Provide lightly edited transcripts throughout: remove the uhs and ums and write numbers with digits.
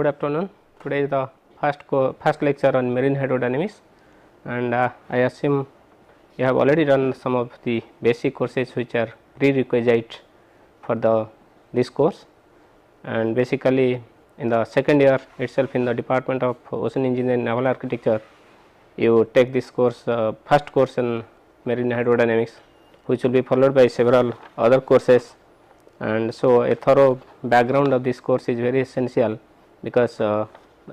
Good afternoon. Today is the first lecture on marine hydrodynamics, and I assume you have already done some of the basic courses which are prerequisite for this course. And basically, in the second year itself in the Department of Ocean Engineering and Naval Architecture, you take this course, first course in marine hydrodynamics, which will be followed by several other courses. And so, a thorough background of this course is very essential, because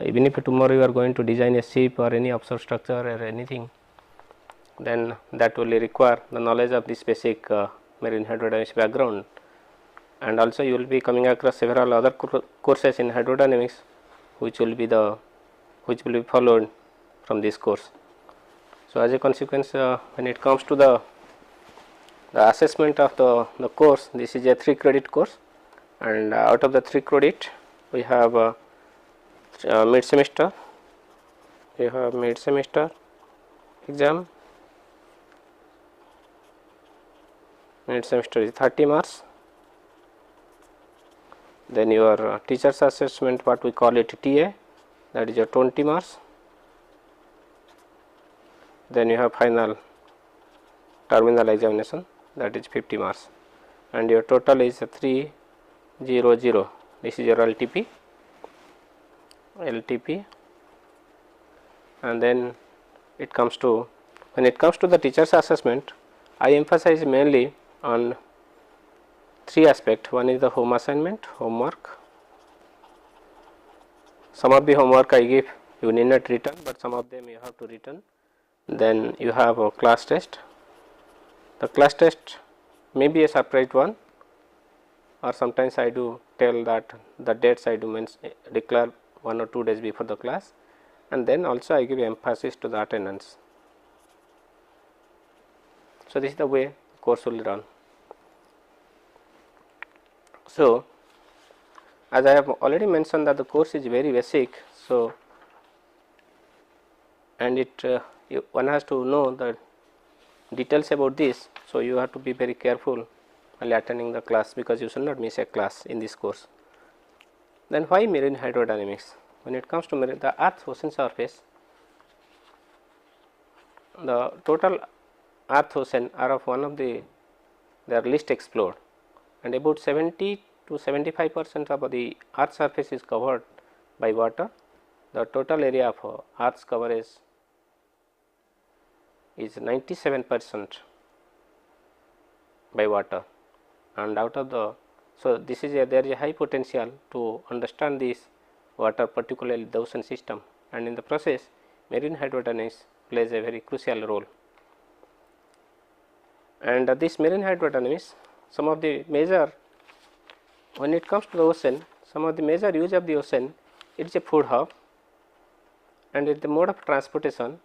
even if tomorrow you are going to design a ship or any offshore structure or anything, then that will require the knowledge of this basic marine hydrodynamics background. And also you will be coming across several other courses in hydrodynamics which will be followed from this course. So, as a consequence, when it comes to the assessment of the course, this is a 3 credit course, and out of the 3 credit we have mid semester, exam. Mid semester is 30 marks. Then your teacher's assessment, what we call it TA, that is your 20 marks. Then you have final terminal examination, that is 50 marks, and your total is 300. This is your LTP, and then it comes to, when it comes to the teacher's assessment, I emphasize mainly on 3 aspects. One is the home assignment, homework. Some of the homework I give you need not return, but some of them you have to return. Then you have a class test. The class test may be a surprise one, or sometimes I do tell that the dates I do declare 1 or 2 days before the class, and then also I give emphasis to the attendance. So, this is the way the course will run. So, as I have already mentioned that the course is very basic, so, and one has to know the details about this. So, you have to be very careful while attending the class, because you should not miss a class in this course. Then why marine hydrodynamics? When it comes to the Earth's ocean surface, the total Earth ocean are of they are least explored, and about 70 to 75% of the Earth surface is covered by water. The total area of Earth's coverage is 97% by water, and out of the, so this is there is a high potential to understand this water, particularly the ocean system, and in the process marine hydrodynamics plays a very crucial role. And this marine hydrodynamics, some of the major, when it comes to the ocean, some of the major use of the ocean, it is a food hub, and in the mode of transportation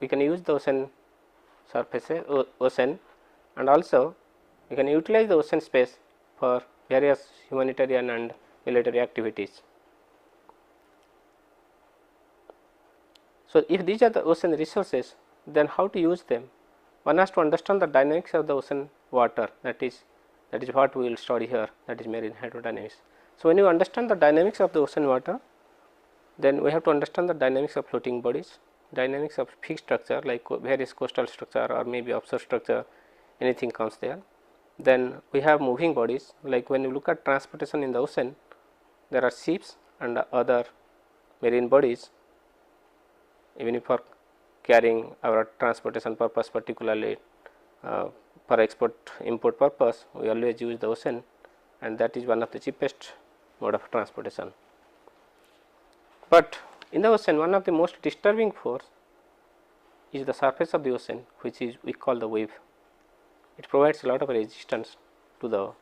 we can use the ocean surface, and also we can utilize the ocean space for various humanitarian and military activities. So, if these are the ocean resources, then how to use them? One has to understand the dynamics of the ocean water, that is what we will study here, that is marine hydrodynamics. So, when you understand the dynamics of the ocean water, then we have to understand the dynamics of floating bodies, dynamics of fixed structure like various coastal structure or maybe offshore structure, anything comes there. Then we have moving bodies, like when you look at transportation in the ocean, there are ships and other marine bodies, even if for carrying our transportation purpose, particularly for export import purpose, we always use the ocean, and that is one of the cheapest mode of transportation. But in the ocean, one of the most disturbing force is the surface of the ocean, which is we call the wave. It provides a lot of resistance to the,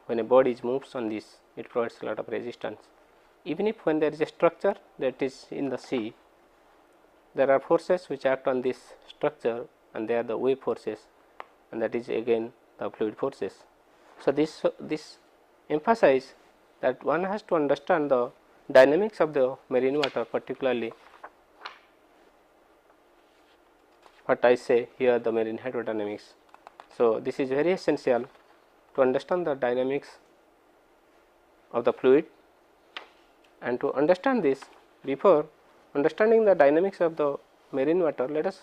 when a body moves on this, it provides a lot of resistance. Even if when there is a structure that is in the sea, there are forces which act on this structure, and they are the wave forces, and that is again the fluid forces. So, this emphasize that one has to understand the dynamics of the marine water, particularly what I say here, the marine hydrodynamics. So, this is very essential to understand the dynamics of the fluid And to understand this, before understanding the dynamics of the marine water, let us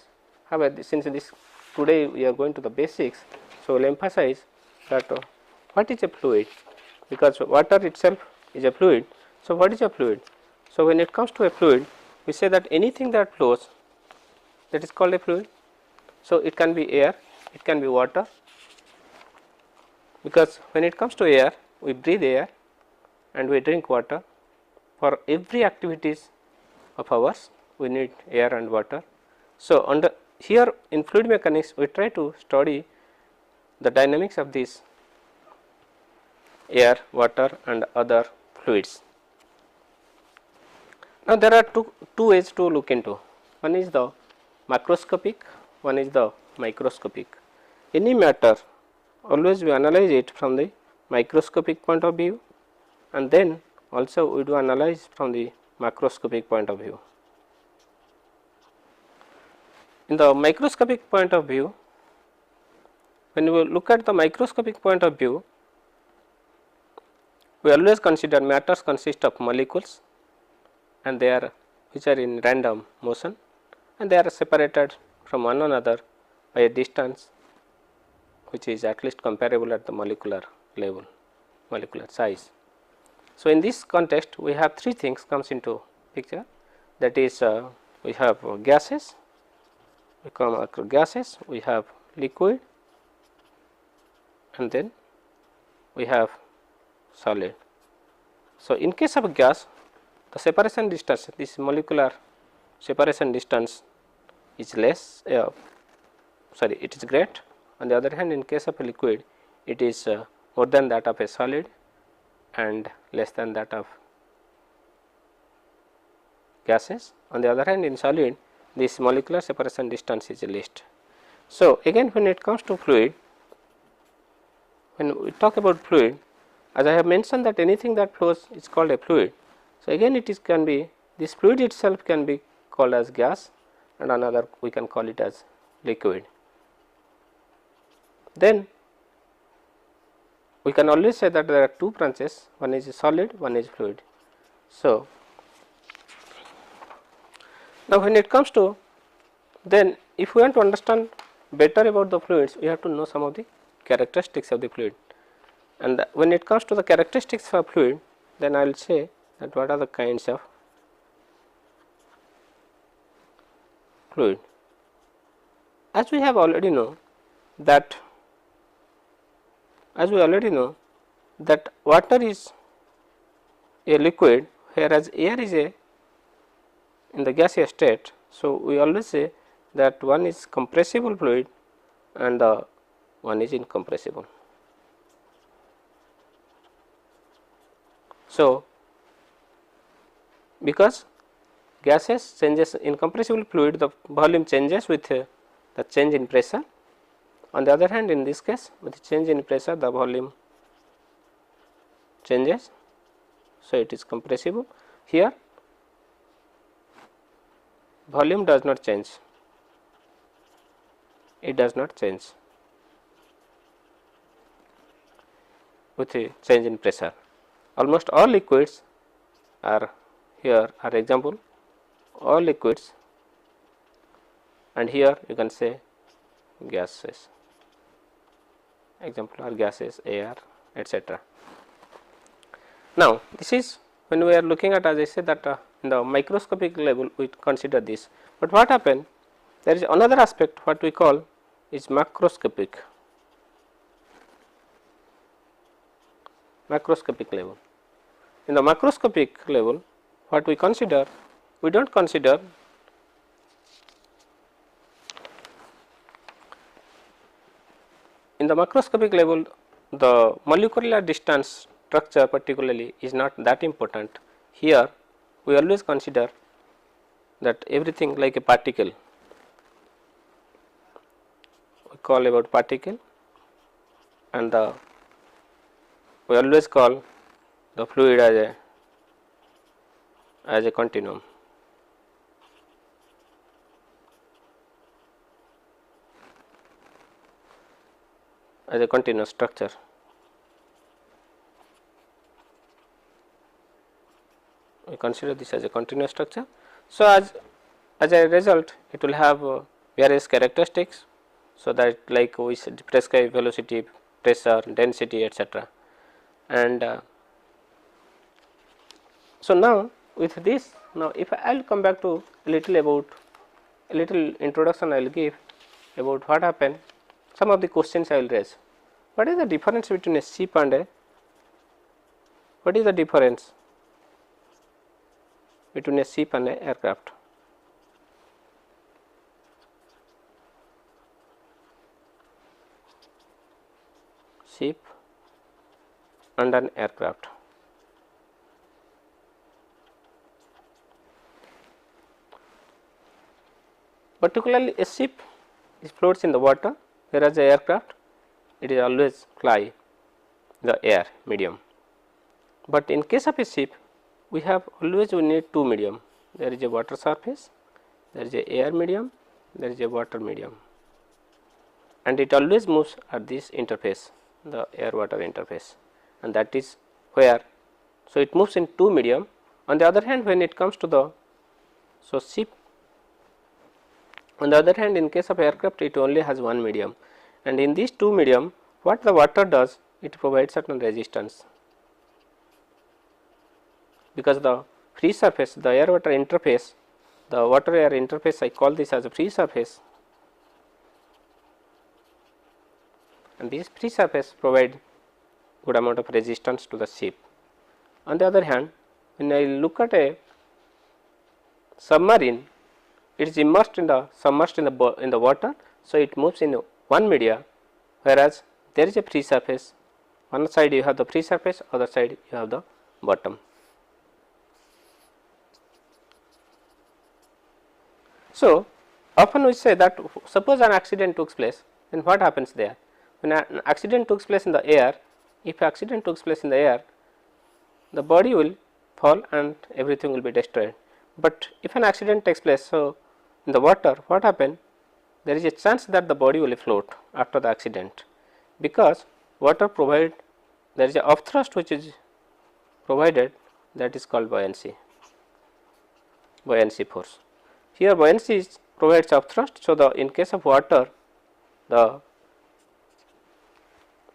have a, since this today we are going to the basics, so we will emphasize that what is a fluid, because water itself is a fluid. So, what is a fluid? So, when it comes to a fluid, we say that anything that flows, that is called a fluid. So, it can be air, it can be water, because when it comes to air, we breathe air and we drink water. For every activities of ours, we need air and water. So, under here in fluid mechanics, we try to study the dynamics of this air, water and other fluids. Now, there are two ways to look into. One is the macroscopic, one is the microscopic. Any matter, always we analyze it from the microscopic point of view, and then also we do analyze from the macroscopic point of view. In the microscopic point of view, when we look at the microscopic point of view, we always consider matters consist of molecules, and they are which are in random motion, and they are separated from one another by a distance which is at least comparable at the molecular level, molecular size. So, in this context we have three things comes into picture, that is we have gases, we come across gases, we have liquid, and then we have solid. So, in case of a gas, the separation distance, this molecular separation distance is less, it is great. On the other hand, in case of a liquid, it is more than that of a solid and less than that of gases. On the other hand, in solid, this molecular separation distance is least. So, again when it comes to fluid, when we talk about fluid, as I have mentioned that anything that flows is called a fluid. So, again it is can be, this fluid itself can be called as gas, and another we can call it as liquid. Then we can always say that there are two branches, one is solid, one is fluid. So, now when it comes to, then if we want to understand better about the fluids, we have to know some of the characteristics of the fluid. And when it comes to the characteristics of fluid, then I will say that what are the kinds of fluid. As we have already know that, water is a liquid, whereas air is a in the gaseous state. So, we always say that one is compressible fluid and the one is incompressible. So, because gases changes in compressible fluid, the volume changes with the change in pressure. On the other hand, in this case, with change in pressure, the volume changes. So, it is compressible. Here volume does not change, it does not change with a change in pressure. Almost all liquids are here are example, all liquids, and here you can say gases, example are gases, air, etc. Now, this is when we are looking at, as I said, that in the microscopic level we consider this, but what happen, there is another aspect what we call is macroscopic level. In the macroscopic level, what we consider, we do not consider in the macroscopic level, the molecular distance structure particularly is not that important. Here we always consider that everything like a particle, we call about particle, and we always call the fluid as a continuum. As a continuous structure. we consider this as a continuous structure. So, as a result it will have various characteristics. So, that like we said prescribe velocity, pressure, density, etc. And so, now with this, now if I will come back to a little introduction I will give about what happened, some of the questions I will raise. What is the difference between a ship and a, what is the difference between a ship and an aircraft? Ship and an aircraft. Particularly a ship is floats in the water, whereas a aircraft it is always fly the air medium. But in case of a ship, we need two medium. There is a water surface, there is a air medium, there is a water medium, and it always moves at this interface, the air water interface, and that is where, so it moves in two medium. On the other hand, when it comes to the, so ship, on the other hand, in case of aircraft it only has one medium, and in these two medium what the water does, it provides certain resistance, because the free surface, the air water interface, the water air interface, I call this as a free surface, and this free surface provide good amount of resistance to the ship. On the other hand, when I look at a submarine, it is immersed in the water, so it moves in one media, whereas there is a free surface. One side you have the free surface, other side you have the bottom. So, often we say that suppose an accident took place, then what happens there? When an accident took place in the air, if accident took place in the air, the body will fall and everything will be destroyed. But if an accident takes place, so in the water, what happens? There is a chance that the body will float after the accident, because water provide, there is a upthrust which is provided, that is called buoyancy force. Here buoyancy provides upthrust, so the in case of water, there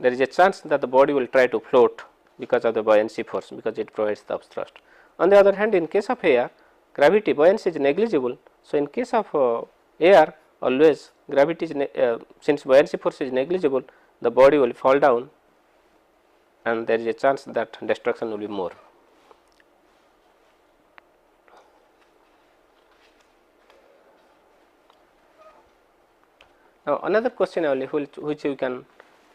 is a chance that the body will try to float because of the buoyancy force, because it provides the upthrust. On the other hand, in case of air, gravity buoyancy is negligible. So, in case of air, always gravity is since buoyancy force is negligible, the body will fall down and there is a chance that destruction will be more. Now, another question only which you can,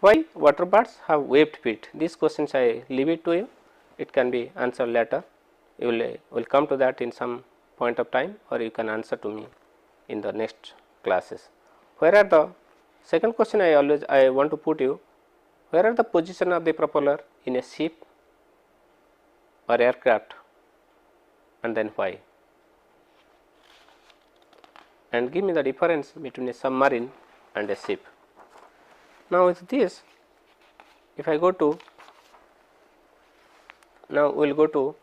why water birds have webbed feet? These questions I leave it to you, it can be answered later. You will come to that in some point of time, or you can answer to me in the next classes. Where are the second question I want to put you, where are the position of the propeller in a ship or aircraft, and then why? And give me the difference between a submarine and a ship. Now, with this, if I go to, now we will go to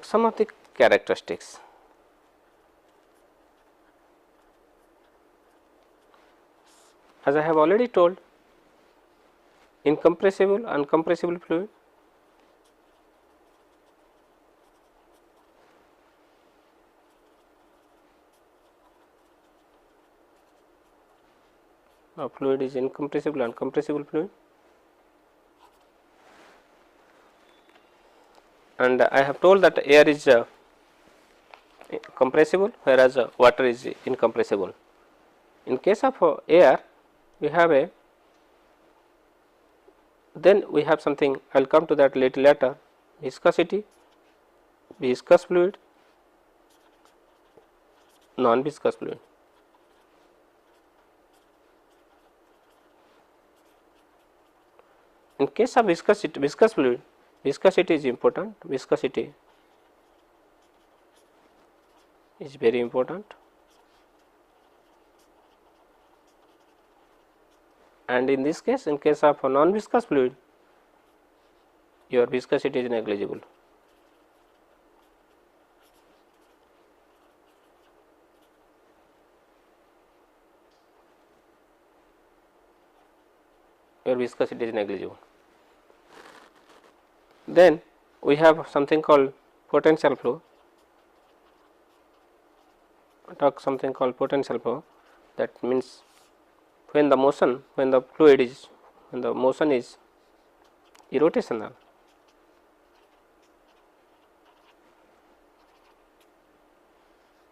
some of the characteristics. As I have already told, incompressible, uncompressible fluid, fluid is incompressible, uncompressible fluid, and I have told that air is compressible, whereas water is incompressible. In case of air, we have then we have something, I will come to that little later, viscosity, viscous fluid, non-viscous fluid. In case of viscous fluid, viscosity is important, viscosity is very important, and in this case, in case of a non-viscous fluid, your viscosity is negligible. Your viscosity is negligible. Then we have something called potential flow. Talk something called potential flow. That means when the motion, when the motion is irrotational,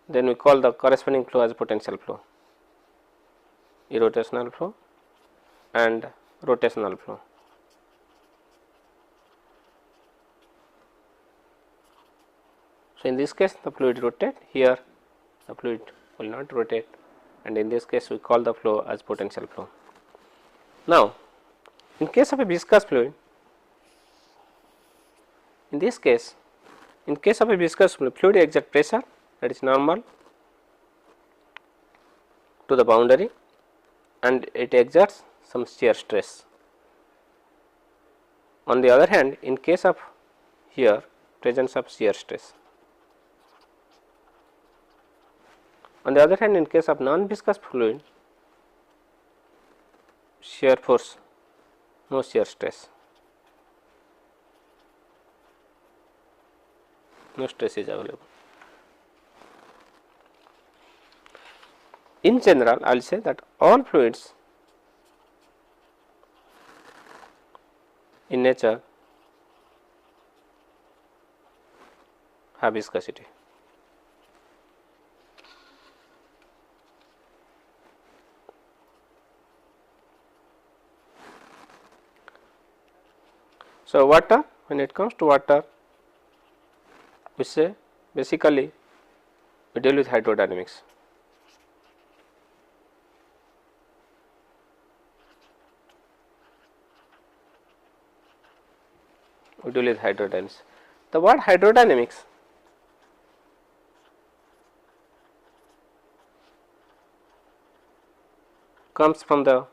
then we call the corresponding flow as potential flow, irrotational flow and rotational flow. So, in this case the fluid rotate, here the fluid will not rotate, and in this case we call the flow as potential flow. Now, in case of a viscous fluid, in this case, in case of a viscous fluid exert pressure that is normal to the boundary and it exerts some shear stress. On the other hand, in case of here presence of shear stress. On the other hand, in case of non-viscous fluid, shear force, no shear stress, no stress is available. In general, I will say that all fluids in nature have viscosity. So, water, when it comes to water, we say basically we deal with hydrodynamics. We deal with hydrodynamics. The word hydrodynamics comes from the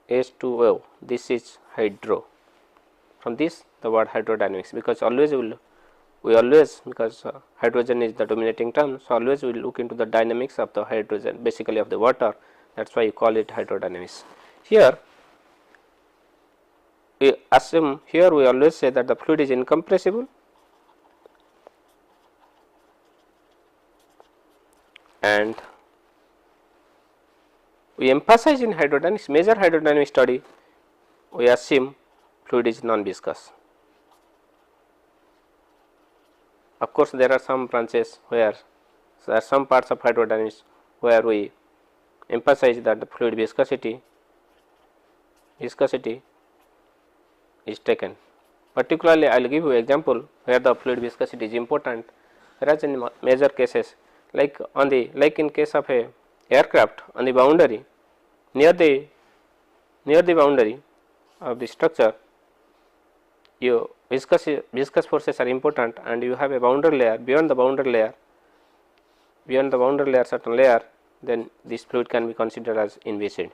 H2O, this is hydro. From this the word hydrodynamics, because always because hydrogen is the dominating term, so always we will look into the dynamics of the hydrogen, basically of the water, that is why you call it hydrodynamics. Here we assume, here we always say that the fluid is incompressible and we emphasize in hydrodynamics, major hydrodynamic study, we assume fluid is non-viscous. Of course, there are some branches where there are some parts of hydrodynamics where we emphasize that the fluid viscosity is taken. Particularly, I will give you example where the fluid viscosity is important, whereas in major cases like in case of a aircraft on the boundary, near the boundary of the structure, your viscous forces are important, and you have a boundary layer. Beyond the boundary layer certain layer, then this fluid can be considered as inviscid.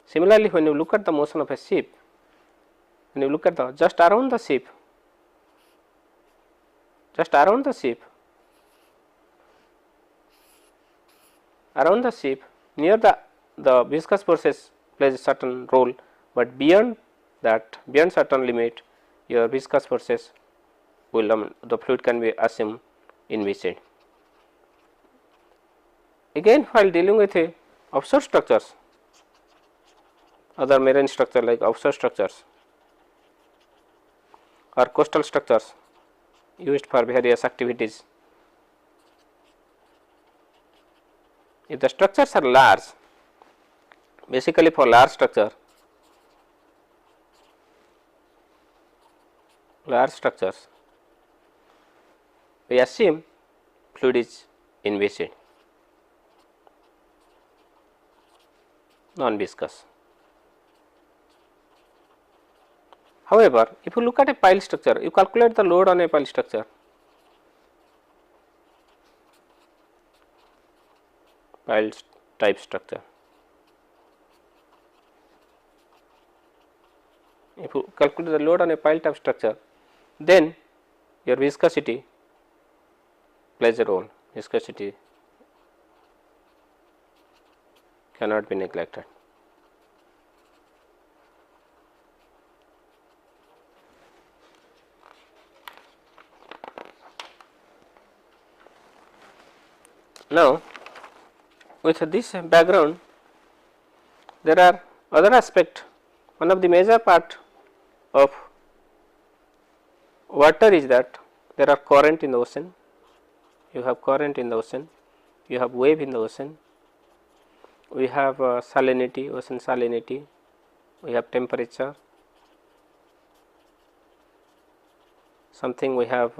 Similarly, when you look at the motion of a ship, when you look at the just around the ship, near the viscous forces plays a certain role, but beyond that, beyond certain limit, your viscous forces will the fluid can be assumed inviscid. Again, while dealing with a offshore structures, other marine structure like offshore structures or coastal structures used for various activities, if the structures are large, basically for large structures, we assume fluid is inviscid, non-viscous. However, if you look at a pile structure, you calculate the load on a pile structure. Pile type structure. if you calculate the load on a pile top structure, then your viscosity plays a role. Viscosity cannot be neglected. Now, with this background, there are other aspects. One of the major part of water is that there are current in the ocean. You have current in the ocean, you have wave in the ocean, we have salinity, ocean salinity, we have temperature, something we have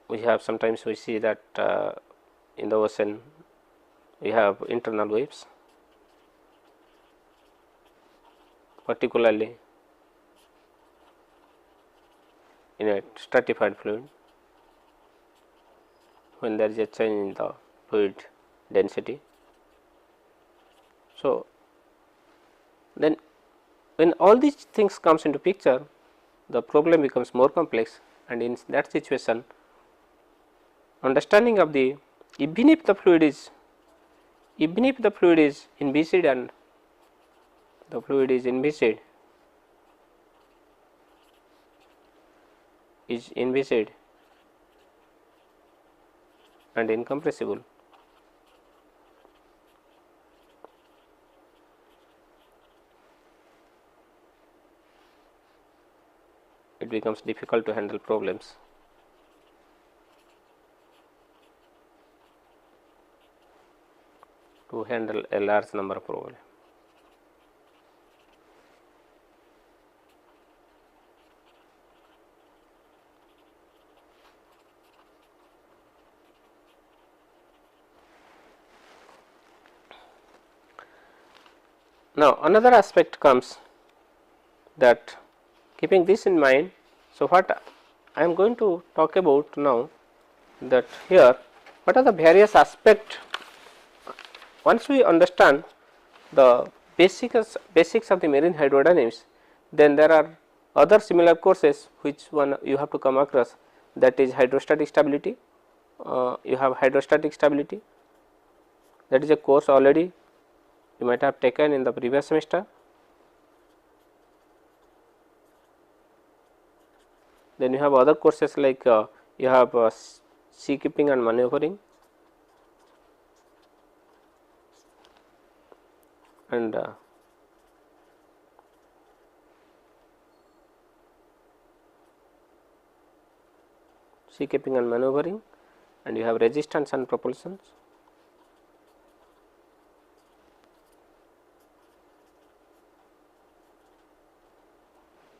we have sometimes we see that in the ocean we have internal waves, particularly in a stratified fluid when there is a change in the fluid density. So, then when all these things comes into picture, the problem becomes more complex, and in that situation understanding of the even if the fluid is envisaged and the fluid is envisaged and incompressible, it becomes difficult to handle problems. To handle a large number of problems. Now, another aspect comes that keeping this in mind. So, what I am going to talk about now, that here what are the various aspects. Once we understand the basics of the marine hydrodynamics, then there are other similar courses which one you have to come across, that is hydrostatic stability. You have hydrostatic stability, that is a course already you might have taken in the previous semester. Then you have other courses like you have sea keeping and maneuvering, and sea keeping and maneuvering, and you have resistance and propulsions.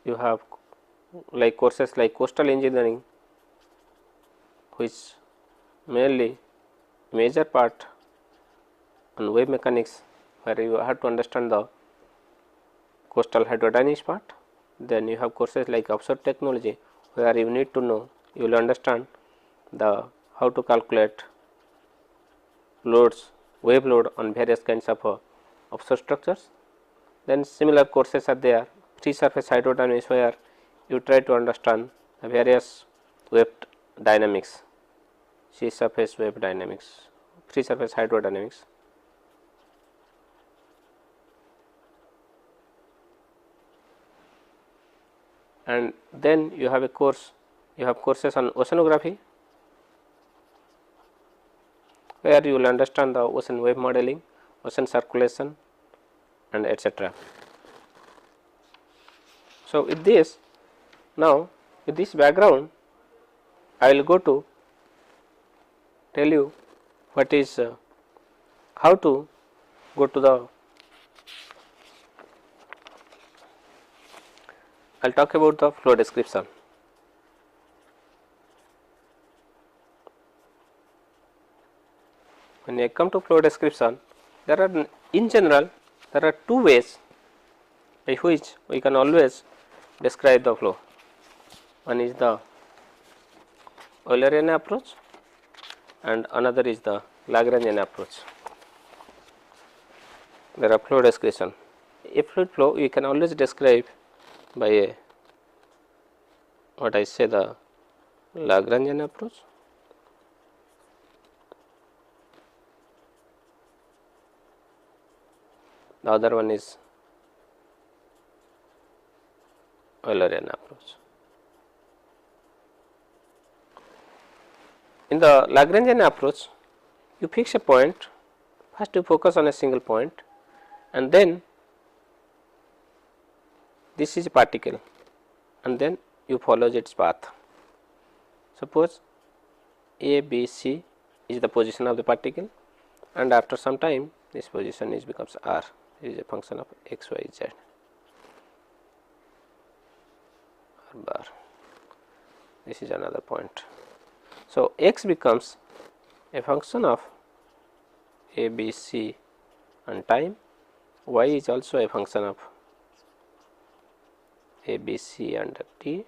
You have like courses like coastal engineering, which mainly major part on wave mechanics, where you have to understand the coastal hydrodynamics part. Then you have courses like offshore technology, where you need to know, you will understand the how to calculate loads, wave load on various kinds of offshore structures. Then similar courses are there, free surface hydrodynamics, where you try to understand the various wave dynamics, sea surface wave dynamics, free surface hydrodynamics. And then you have a course, you have courses on oceanography, where you will understand the ocean wave modeling, ocean circulation, and etc. So, with this, now with this background, I will go to tell you what is how to go to the, I will talk about the flow description. When I come to flow description, there are in general there are two ways by which we can always describe the flow. One is the Eulerian approach and another is the Lagrangian approach. There are flow description. a fluid flow you can always describe by a what I say the Lagrangian approach. The other one is Eulerian approach. In the Lagrangian approach, you fix a point, first you focus on a single point, and then this is a particle, and then you follow its path. Suppose A, B, C is the position of the particle, and after some time this position is becomes R. It is a function of x, y, z. R bar. This is another point. So x becomes a function of A, B, C and time. Y is also a function of A, B, C and t.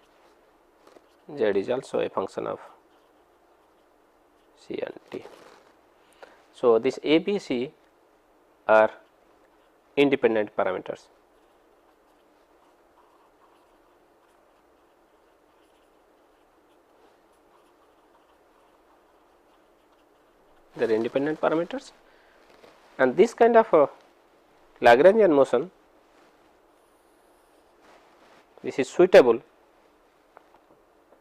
Z is also a function of C and t. So this A, B, C are independent parameters. They are independent parameters, and this kind of Lagrangian motion, this is suitable,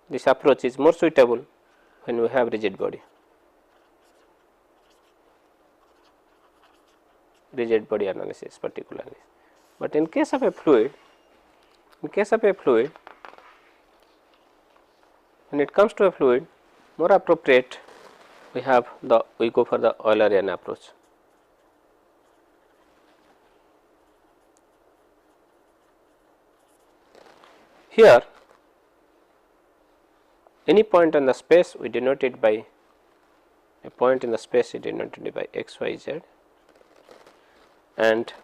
this approach is more suitable when we have rigid body. Rigid body analysis particularly, but in case of a fluid, when it comes to a fluid, more appropriate we go for the Eulerian approach. Here, any point in the space we denote it by a point in the space, we denote it by x, y, z, and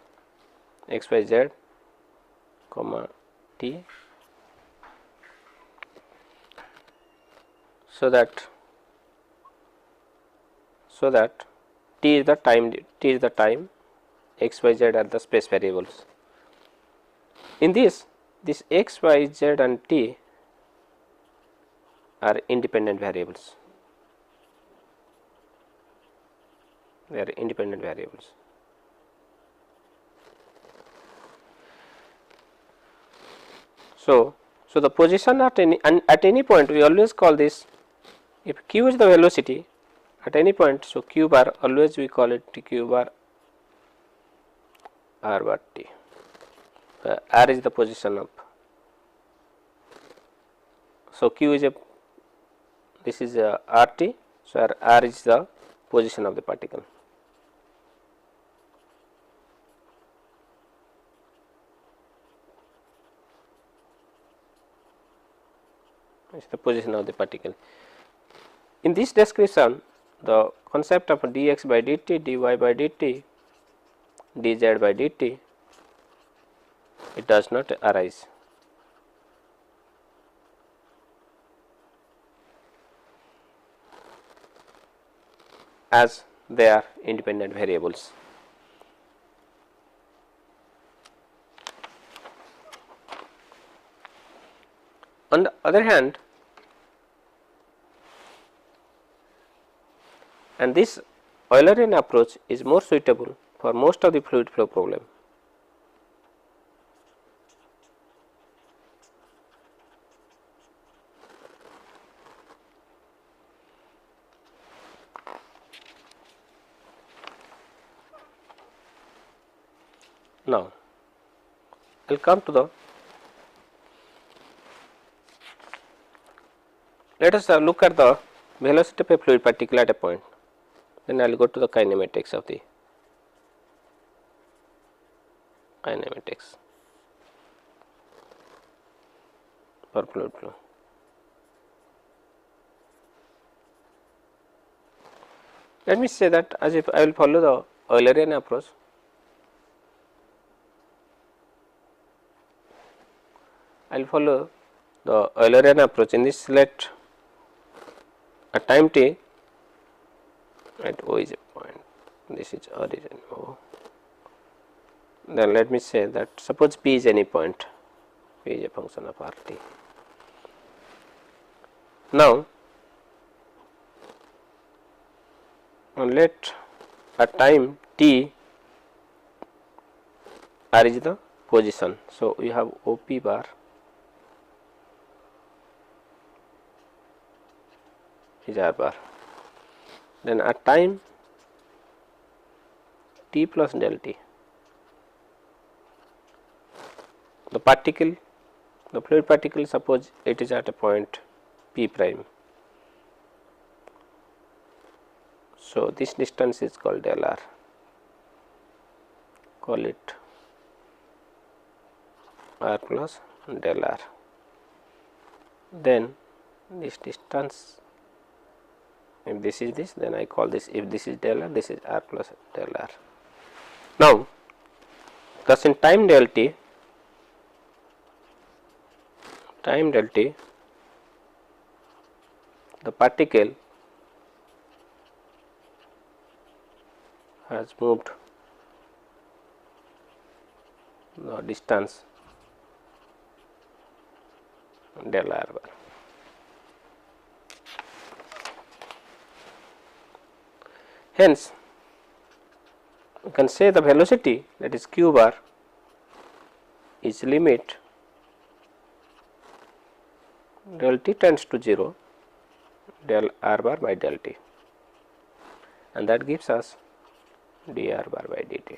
x, y, z, comma t, so that t is the time, x, y, z are the space variables. In this x, y, z and t are independent variables. They are independent variables. So the position at any point, we always call this, if q is the velocity at any point, so q bar always we call it q bar r bar t. R is the position of, so q is this is RT, so R is the position of the particle. Is the position of the particle. In this description, the concept of dx by dt, dy by dt, dz by dt, it does not arise. As they are independent variables. On the other hand, and this Eulerian approach is more suitable for most of the fluid flow problem. Now, I will come to the, let us look at the velocity of a fluid particle at a point, then I will go to the kinematics of the for fluid flow. Let me say that as if I will follow the Eulerian approach. I will follow the Eulerian approach. In this, let at time t, at O is a point, this is origin O, then let me say that suppose P is any point, P is a function of RT. Now, let at time t r is the position. So, we have OP bar is r bar. Then at time t plus del t, the particle, the fluid particle, suppose it is at a point P prime. So, this distance is called del r, call it r plus del r. Then this distance, if this is this, then I call this, if this is del r, this is r plus del r. Now, thus in time del t, the particle has moved the distance del r bar. Hence, you can say the velocity, that is q bar, is limit del t tends to 0 del r bar by del t, and that gives us dr bar by dt.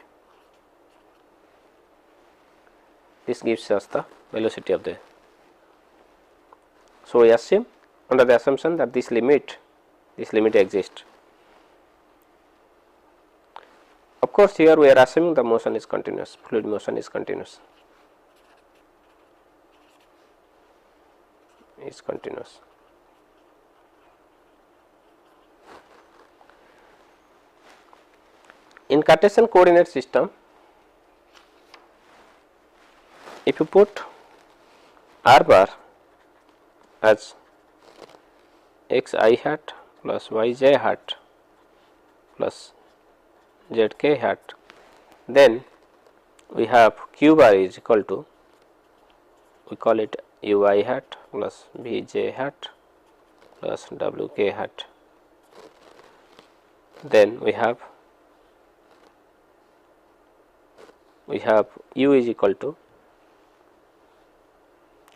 This gives us the velocity of the. So, we assume under the assumption that this limit exists. Of course, here we are assuming the motion is continuous, fluid motion is continuous. In Cartesian coordinate system, if you put r bar as x I hat plus y j hat plus z k hat, then we have q bar is equal to, we call it u I hat plus v j hat plus w k hat. Then we have u is equal to,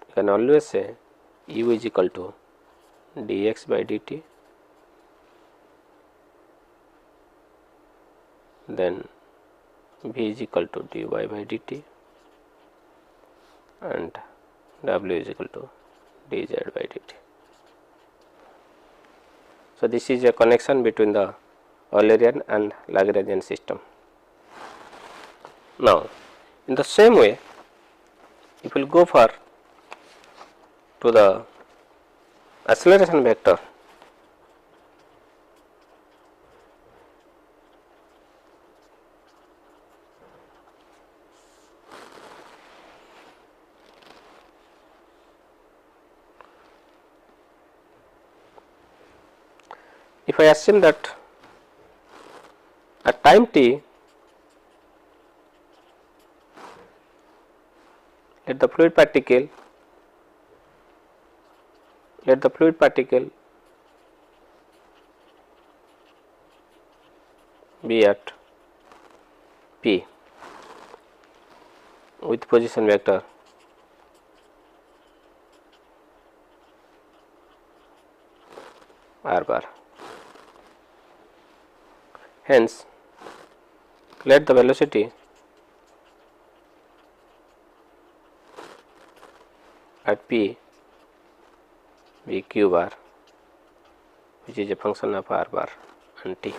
you can always say u is equal to dx by dt, then v is equal to dy by dt, and w is equal to dz by dt. So, this is a connection between the Eulerian and Lagrangian system. Now, in the same way, if we will go for to the acceleration vector, if I assume that at time t, let the fluid particle be at P with position vector r bar. Hence, let the velocity at P be q bar, which is a function of r bar and t.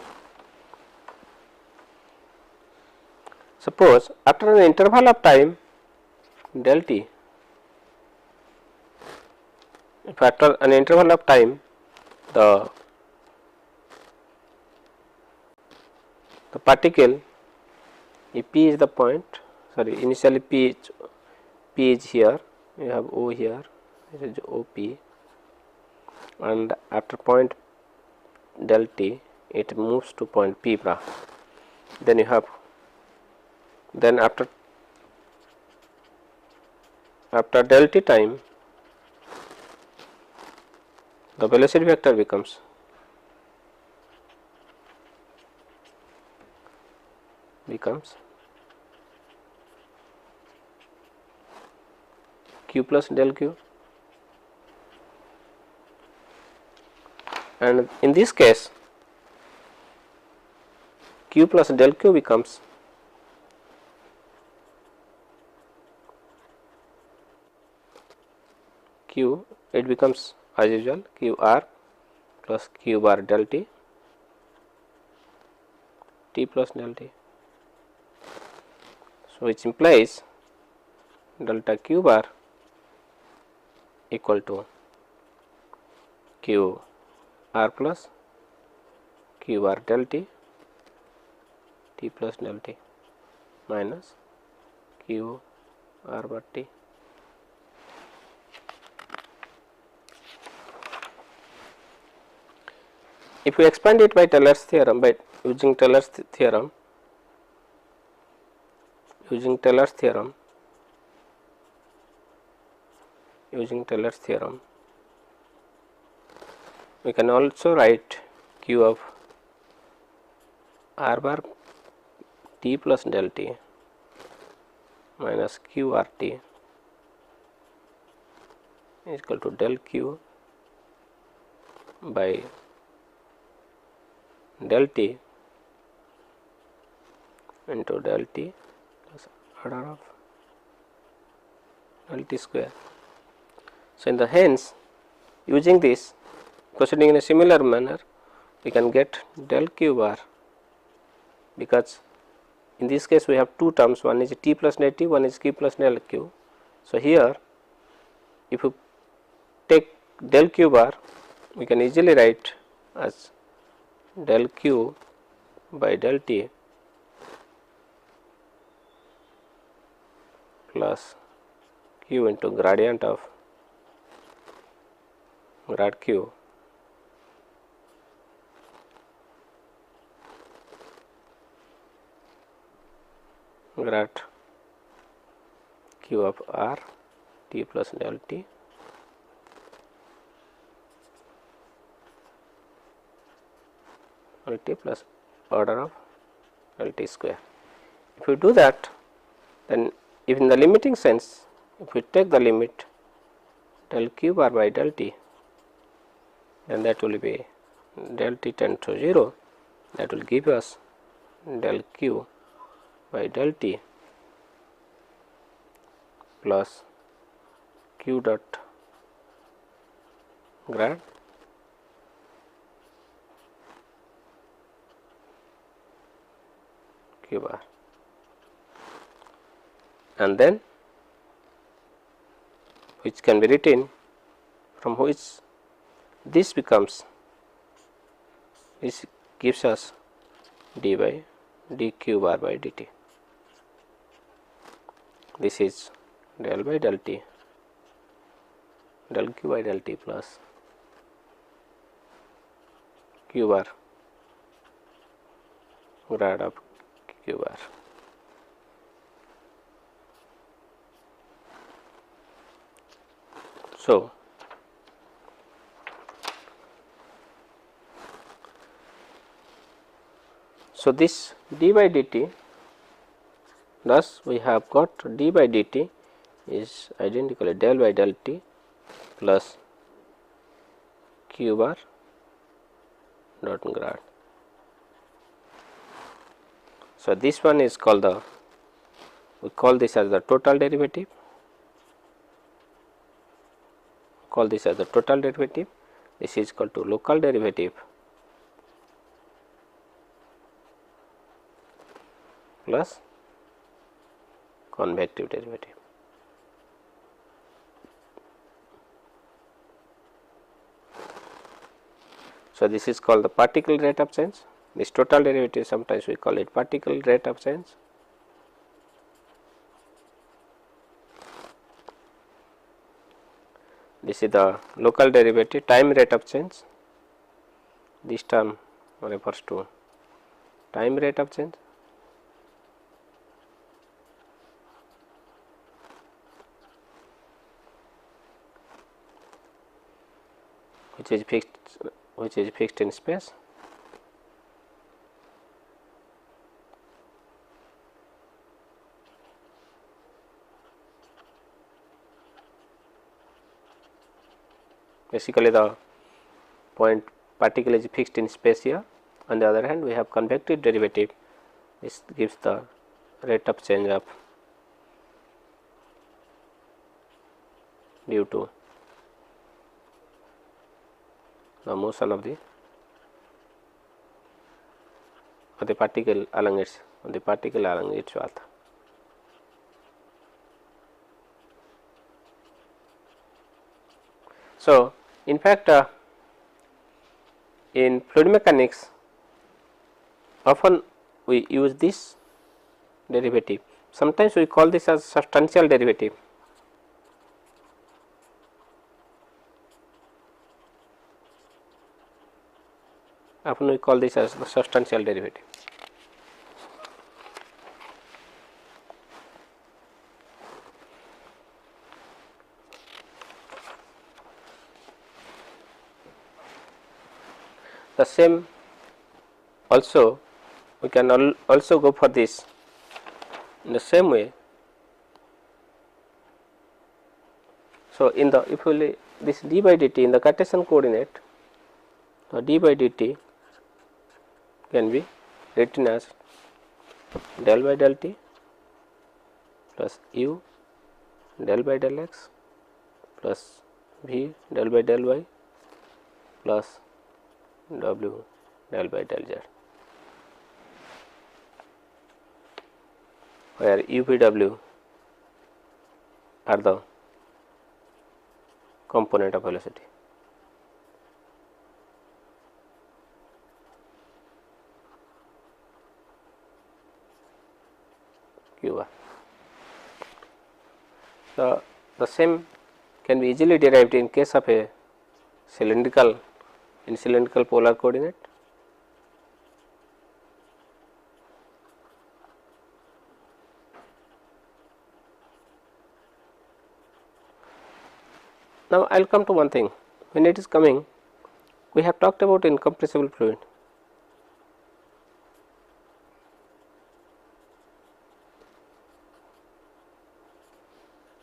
Suppose after an interval of time del t, if after an interval of time the particle, if P is the point, sorry, initially P is here, we have O here, this is OP, and after point del t it moves to point P bra. Then you have, then after after del t time, the velocity vector becomes q plus del q, and in this case q plus del q becomes q, it becomes as usual q r plus q bar del t, t plus del t. So, which implies delta q bar equal to q r plus q bar del t, t plus del t minus q r bar t. If we expand it by Taylor's theorem, by using Taylor's theorem, using Taylor's theorem, we can also write q of r bar t plus del t minus q r t is equal to del q by del t into del t plus order of del t square. So, in the hence, using this, proceeding in a similar manner, we can get del q bar, because in this case we have two terms, one is t plus del t, one is q plus del q. So, here if you take del q bar, we can easily write as del q by del t plus q into gradient of grad q grad q of r t plus del t del t plus order of del t square. If we do that, then if in the limiting sense, if we take the limit del q bar by del t, then that will be del t tend to 0, that will give us del q by del t plus q dot grad q bar, and then which can be written, from which this becomes, this gives us d by dq bar by dt. This is del by del t, del q by del t plus q bar grad of q bar. So, this d by dt, thus we have got d by dt is identically del by del t plus q bar dot grad. So, this one is called the, we call this as the total derivative, this is equal to local derivative plus convective derivative. So, this is called the particle rate of change. This total derivative, sometimes we call it particle rate of change. This is the local derivative, time rate of change. This term refers to time rate of change. which is fixed in space. Basically, the point particle is fixed in space here. On the other hand, we have convective derivative. This gives the rate of change of due to the motion of the particle along its path. So, in fact, in fluid mechanics, often we use this derivative. Sometimes we call this as substantial derivative. Often we call this as the substantial derivative. The same also we can also go for this in the same way. So, in the if we this d by dt in the Cartesian coordinate, the d by dt can be written as del by del t plus u del by del x plus v del by del y plus w del by del z, where u v w are the component of velocity. Q r. The same can be easily derived in case of a cylindrical polar coordinate. Now, I will come to one thing. When it is coming, we have talked about incompressible fluid.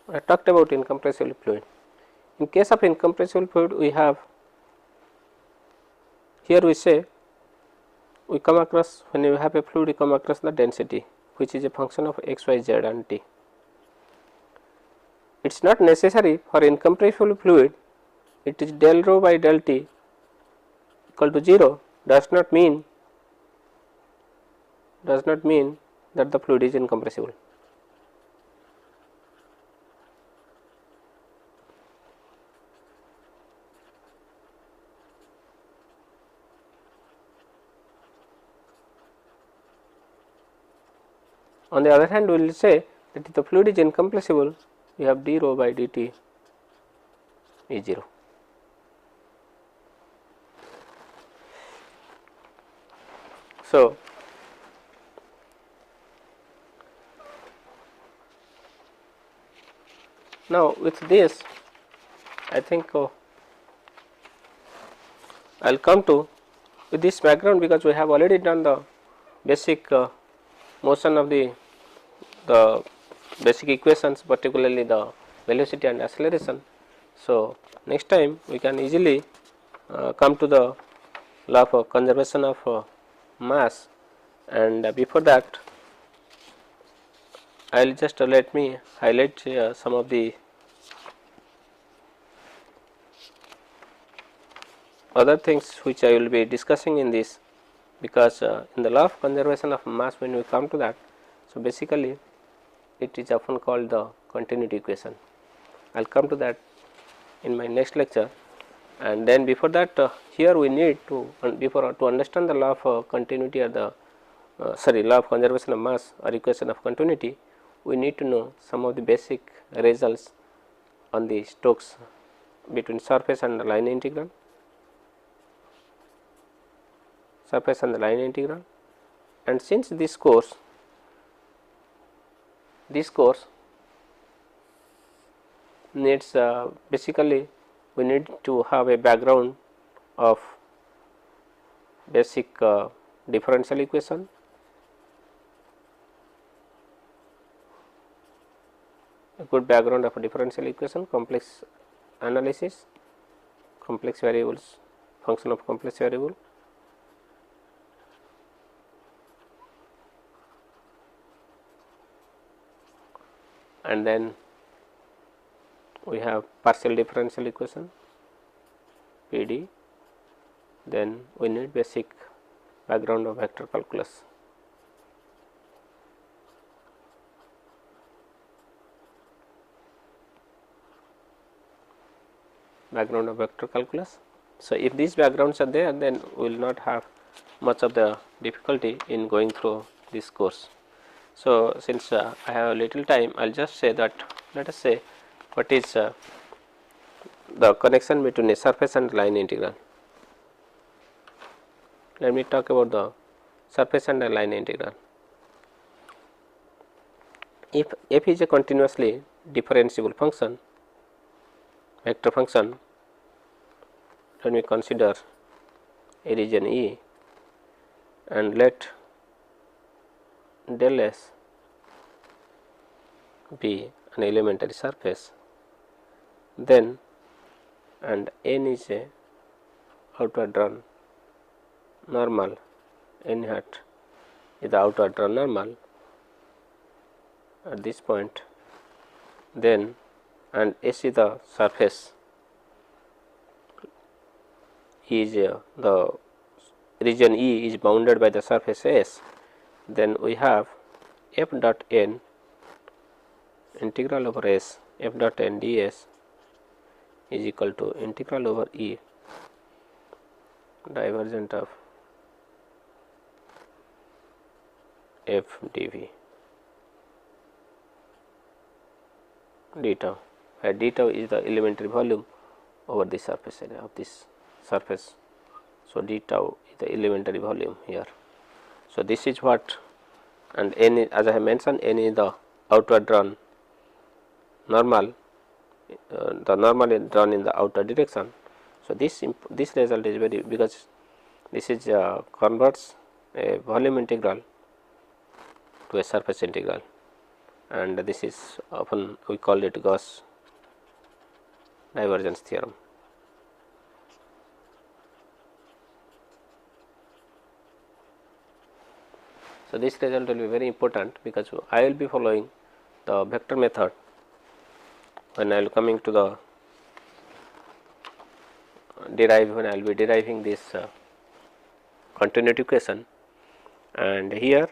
I talked about incompressible fluid. In case of incompressible fluid, we have here we say we come across, when you have a fluid, you come across the density, which is a function of x, y, z and t. It is not necessary for incompressible fluid, it is del rho by del t equal to 0 does not mean that the fluid is incompressible. On the other hand, we will say that if the fluid is incompressible, we have d rho by dt is 0. So, now with this, I think I will come to with this background, because we have already done the basic motion of the basic equations, particularly the velocity and acceleration. So, next time we can easily come to the law of conservation of mass, and before that I will just let me highlight some of the other things which I will be discussing in this, because in the law of conservation of mass, when we come to that, so basically it is often called the continuity equation. I will come to that in my next lecture, and then before that here we need to to understand the law of continuity or the law of conservation of mass or equation of continuity, we need to know some of the basic results on the Stokes between surface and the line integral, and since this course needs basically we need to have a background of basic differential equation, a good background of a differential equation, complex analysis, complex variables, function of complex variable, and then we have partial differential equation PD. Then we need basic background of vector calculus. Background of vector calculus. So, if these backgrounds are there, then we will not have much of the difficulty in going through this course. So, since I have a little time, I will just say that, let us say what is the connection between a surface and line integral. Let me talk about the surface and a line integral. If f is a continuously differentiable function, vector function, let me consider a region E and let del S be an elementary surface, then and n is a outward run normal, n hat is the outward run normal at this point, then and S is the surface, is the region E is bounded by the surface S, then we have f dot n integral over S, f dot n ds is equal to integral over E divergent of f dv d tau, where d tau is the elementary volume over the surface area of this surface. So, d tau is the elementary volume here. So, this is what, and n is, as I have mentioned, n is the outward run normal, the normal is run in the outer direction. So, this result is very, because this is converts a volume integral to a surface integral, and this is often we call it Gauss divergence theorem. So, this result will be very important, because I will be following the vector method when I will coming to the when I will be deriving this continuity equation, and here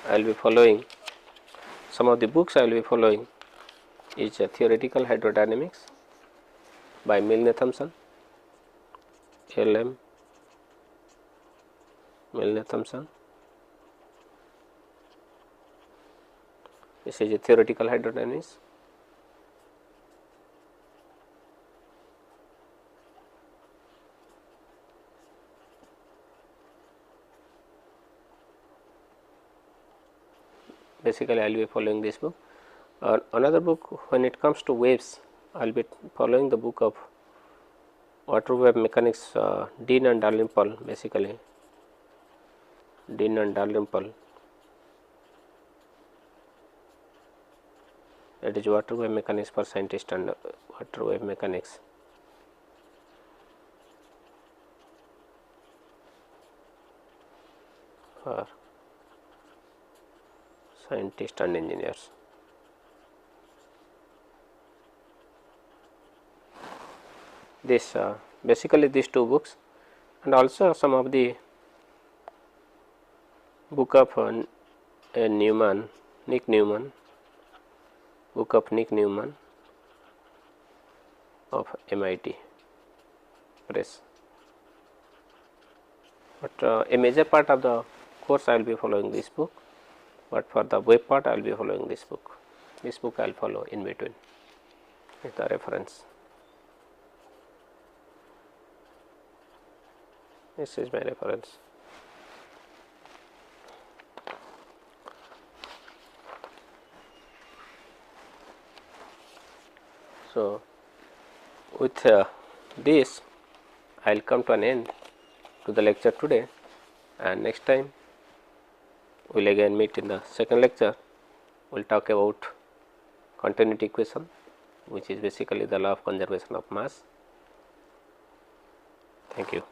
I will be following some of the books. I will be following is Theoretical Hydrodynamics by Milne-Thomson, LM Milne-Thomson. This is a theoretical hydrodynamics. Basically, I will be following this book. Another book, when it comes to waves, I will be following the book of water wave mechanics, Dean and Dalrymple, basically Dean and Dalrymple. That is water wave mechanics for scientists and water wave mechanics. For scientists and engineers. This basically these two books, and also some of the book of Newman, Nick Newman, book of Nick Newman of MIT Press. But a major part of the course I will be following this book, but for the web part I will be following this book. This book I will follow in between with the reference. This is my reference. So, with this I will come to an end to the lecture today, and next time we will again meet in the second lecture. We will talk about continuity equation, which is basically the law of conservation of mass. Thank you.